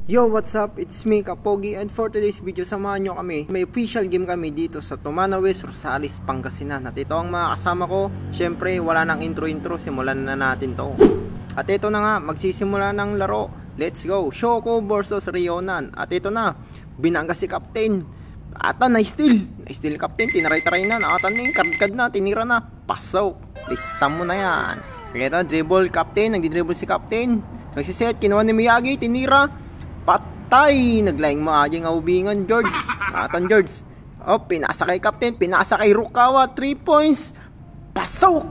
Yo, what's up? It's me, Kapogi, and for today's video, samahan nyo kami. May official game kami dito sa Tumana West, Rosales, Pangasinan. At ito ang mga kasama ko. Syempre, wala nang intro-intro, simulan na natin to. At ito na nga, magsisimula ng laro. Let's go! Shoko versus Rionan. At ito na, binangga si Captain. Ata, na-steal Captain, tinaray-taray na, nakatan na yung card na, tinira na, pasok. Lista mo na yan. Kaya ito, dribble Captain, nagdi-dribble si Captain. Nagsiset, kinuha ni Miyagi, tinira. Patay! Naglaing maagi nga ubingan, George. Nakatan, George. Oh, pinasa kay Captain, pinasa kay Rukawa, 3 points. Pasok!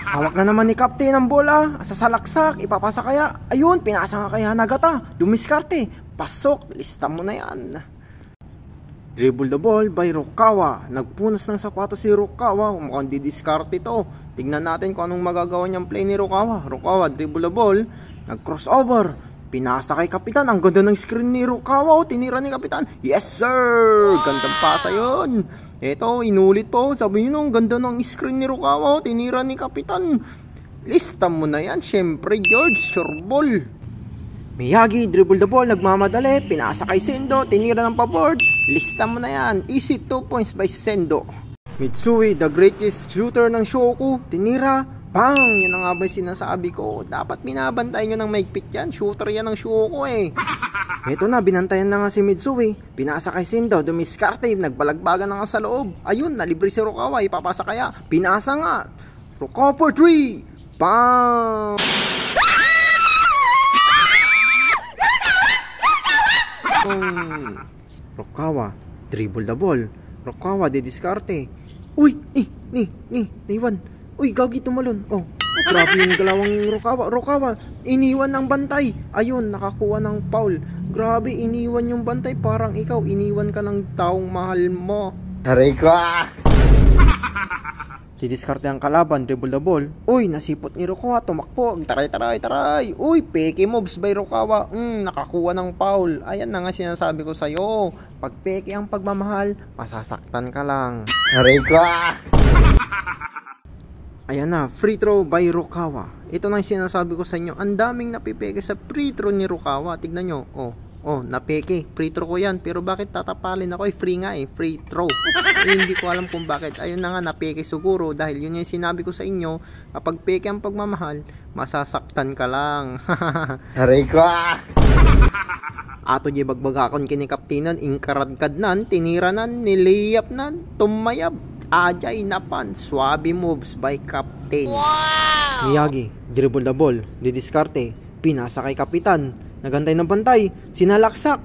Hawak na naman ni Captain ang bola. Sa salaksak, ipapasa kaya. Ayun, pinasa nga kaya Nagata. Dumiskarte. Pasok, lista mo na yan. Dribble the ball by Rukawa. Nagpunas ng sapatos si Rukawa. Mukhang didiskarte ito. Tignan natin kung anong magagawa niyang play ni Rukawa. Rukawa, dribble the ball. Nag-crossover. Pinasa kay Kapitan. Ang ganda ng screen ni Rukawa. Tinira ni Kapitan. Yes sir! Gandang pasa yun. Ito, inulit po. Sabi nyo, ang ganda ng screen ni Rukawa. Tinira ni Kapitan. Lista mo na yan. Siyempre, George. Sure ball. Miyagi, dribble the ball. Nagmamadali. Pinasa kay Sendo. Tinira ng pabord. Lista mo na yan. Easy 2 points by Sendo. Mitsui, the greatest shooter ng Shoku. Tinira. Bang! Yan ang nga ba sinasabi ko. Dapat binabantay nyo ng maigpit yan. Shooter yan ng Shoku eh. Ito na, binantayan na nga si Mitsui. Pinasa kay Sendo, dumiskarte, nagbalagbagan na nga sa loob. Ayun, nalibre si Rukawa, ipapasa kaya. Pinasa nga. Rukawa for 3. Bang! Rukawa, dribble the ball. Rukawa, didiskarte. Uy, naiwan. Uy, gagi tumalon. Oh, grabe yung galawang Rukawa, iniwan ng bantay. Ayun, nakakuha ng foul. Grabe, iniwan yung bantay. Parang ikaw, iniwan ka ng taong mahal mo. Taray ko. Didiskarte ang kalaban, dribble the ball. Uy, nasipot ni Rukawa, tumakbo. Taray. Uy, peke moves by Rukawa. Nakakuha ng foul. Ayan na nga sinasabi ko sa'yo. Pag peke ang pagmamahal, masasaktan ka lang. Taray ko. Ayan na, free throw by Rukawa. Ito na yung sinasabi ko sa inyo. Ang daming napipeke sa free throw ni Rukawa. Tignan nyo. Oh, napeke. Free throw ko yan. Pero bakit tatapalin ako? Free nga eh. Free throw. Hindi ko alam kung bakit. Ayun na nga, napeke siguro. Dahil yun yung sinabi ko sa inyo. Kapag peke ang pagmamahal, masasaktan ka lang. Taray ko. Ato di bagbagakon kini Kaptinan. Inkaradkadnan. Tiniranan. Niliyap na. Tumayab. Ajay napan, swabe moves by Captain. Wow! Miyagi, dribble the ball, didiskarte, pinasa kay Kapitan, nagantay ng bantay, sinalaksak,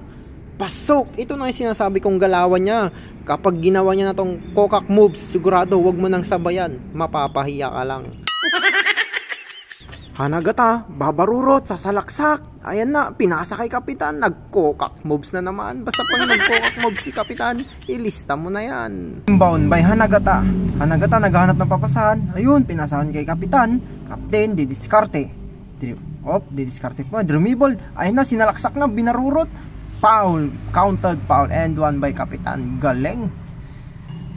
pasok. Ito na yung sinasabi kong galawan niya. Kapag ginawa niya na tong kokak moves, sigurado wag mo nang sabayan, mapapahiya ka lang. Hanagata, babarurot, sasalaksak. Ayan na, pinasa kay Kapitan, nagkokak moves na naman. Basta pag nagkokak moves si Kapitan, ilista mo na yan. Inbound by Hanagata. Hanagata naghahanap ng papasahan. Ayun, pinasahan kay Kapitan. Captain, didiskarte. Didiskarte po, drumibol. Ayan na, sinalaksak na, binarurot. Foul, counted foul, and one by Kapitan. Galing.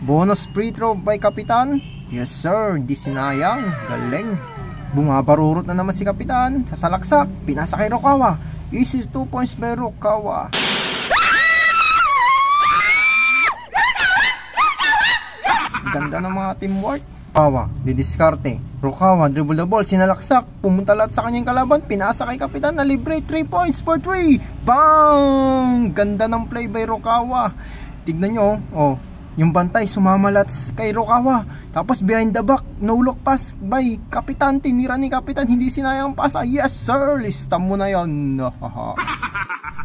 Bonus free throw by Kapitan. Yes sir, di sinayang. Galing. Bumabarurot na naman si Kapitan. Sasalaksak, pinasa kay Rukawa. Easy 2 points by Rukawa. Ganda ng mga teamwork. Rukawa, didiskarte. Rukawa, dribble the ball, sinalaksak. Pumunta lahat sa kanyang kalaban. Pinasa kay Kapitan, na libre 3 points for 3. Bang! Ganda ng play by Rukawa. Tignan nyo, yung bantay sumamalat kay Rukawa. Tapos behind the back, no look pass by Kapitan. Tinira ni Kapitan, hindi sinayang pass. Yes sir, lista mo na yan.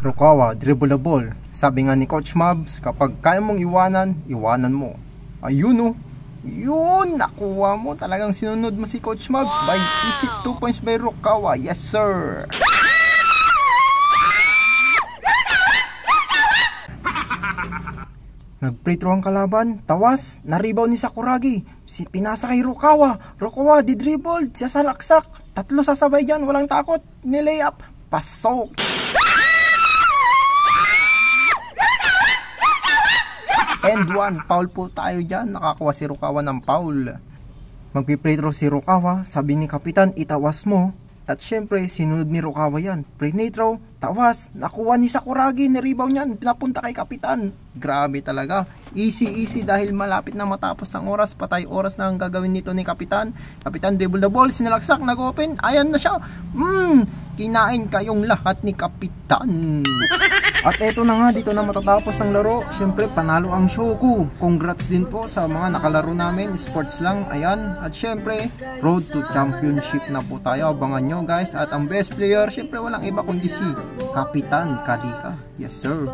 Rukawa, dribble the ball. Sabi nga ni Coach Mabs, kapag kaya mong iwanan mo. Ayun yun, nakuha mo. Talagang sinunod mo si Coach Mabs by easy 2 points by Rukawa. Yes sir. Nag-free throw ang kalaban, tawas, na-rebound ni Sakuragi. Pinasa kay Rukawa. Rukawa, di-dribble, sasalaksak. 3 sasabay dyan, walang takot. Ni-layup, pasok. And one, foul po tayo dyan. Nakakuha si Rukawa ng foul. Magpi-free throw si Rukawa, sabi ni Kapitan, itawas mo. At syempre, sinunod ni Rukawa yan. Free throw, tawas, nakuha ni Sakuragi, ni-rebound yan, pinapunta kay Kapitan. Grabe talaga. Easy dahil malapit na matapos ang oras, patay oras na ang gagawin nito ni Kapitan. Kapitan dribble the ball, sinalaksak, nag-open, ayan na siya. Kinain kayong lahat ni Kapitan. At eto na nga, dito na matatapos ang laro. Syempre, panalo ang Shoku. Congrats din po sa mga nakalaro namin. Sports lang, ayan. At syempre, road to championship na po tayo. Abangan nyo guys. At ang best player, syempre walang iba kundi si Kapitan Kalika. Yes sir.